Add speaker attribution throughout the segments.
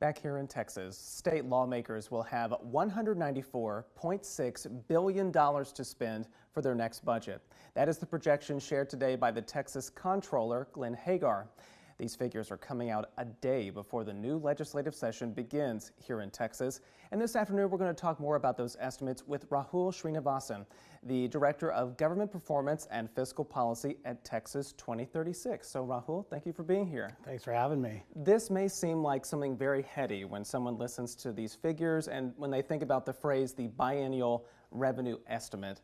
Speaker 1: Back here in Texas, state lawmakers will have $194.6 billion to spend for their next budget. That is the projection shared today by the Texas Comptroller, Glenn Hagar. These figures are coming out a day before the new legislative session begins here in Texas. And this afternoon, we're going to talk more about those estimates with Rahul Sreenivasan, the Director of Government Performance and Fiscal Policy at Texas 2036. So Rahul, thank you for being here.
Speaker 2: Thanks for having me.
Speaker 1: This may seem like something very heady when someone listens to these figures and when they think about the phrase, the biennial revenue estimate.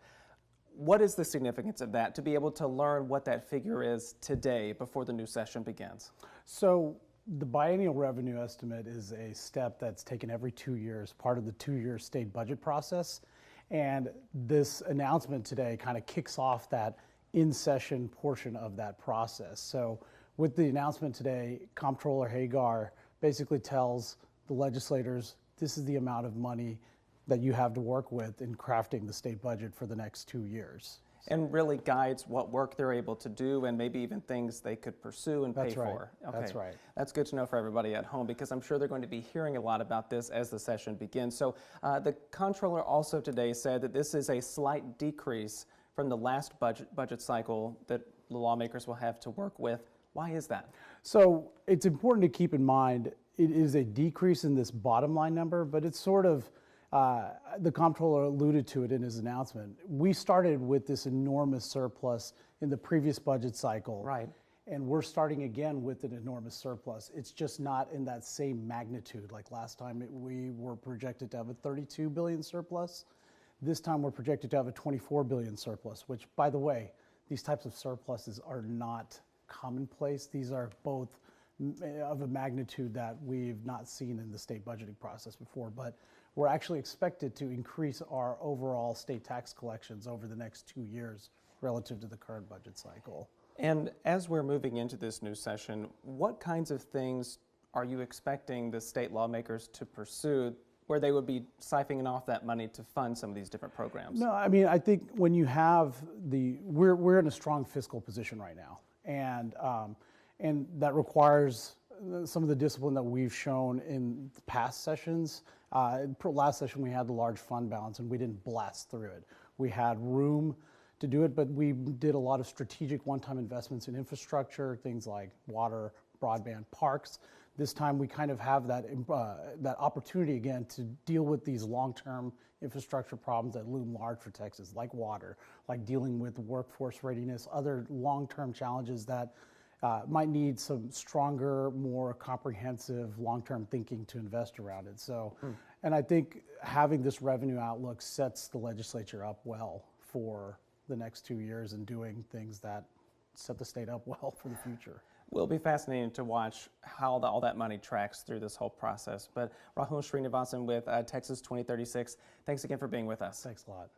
Speaker 1: What is the significance of that, to be able to learn what that figure is today before the new session begins?
Speaker 2: So the biennial revenue estimate is a step that's taken every 2 years, part of the 2-year state budget process. And this announcement today kind of kicks off that in-session portion of that process. So with the announcement today, Comptroller Hagar basically tells the legislators, this is the amount of money that you have to work with in crafting the state budget for the next 2 years.
Speaker 1: And really guides what work they're able to do and maybe even things they could pursue and pay for.
Speaker 2: Okay. That's right.
Speaker 1: That's good to know for everybody at home, because I'm sure they're going to be hearing a lot about this as the session begins. So the comptroller also today said that this is a slight decrease from the last budget cycle that the lawmakers will have to work with. Why is that?
Speaker 2: So it's important to keep in mind it is a decrease in this bottom line number, but it's sort of the comptroller alluded to it in his announcement. We started with this enormous surplus in the previous budget cycle.
Speaker 1: Right.
Speaker 2: And we're starting again with an enormous surplus. It's just not in that same magnitude. Like last time we were projected to have a 32 billion surplus. This time we're projected to have a 24 billion surplus, which, by the way, these types of surpluses are not commonplace. These are both of a magnitude that we've not seen in the state budgeting process before, but we're actually expected to increase our overall state tax collections over the next 2 years relative to the current budget cycle.
Speaker 1: And as we're moving into this new session, what kinds of things are you expecting the state lawmakers to pursue where they would be siphoning off that money to fund some of these different programs?
Speaker 2: No, I mean, I think when you have we're in a strong fiscal position right now, and that requires some of the discipline that we've shown in past sessions. Last session we had the large fund balance and we didn't blast through it. We had room to do it, but we did a lot of strategic one-time investments in infrastructure, things like water, broadband, parks. This time we kind of have that opportunity again to deal with these long-term infrastructure problems that loom large for Texas, like water, like dealing with workforce readiness, other long-term challenges that might need some stronger, more comprehensive long-term thinking to invest around it. So, and I think having this revenue outlook sets the legislature up well for the next 2 years and doing things that set the state up well for the future.
Speaker 1: Will be fascinating to watch how all that money tracks through this whole process. But Rahul Sreenivasan with Texas 2036, thanks again for being with us.
Speaker 2: Thanks a lot.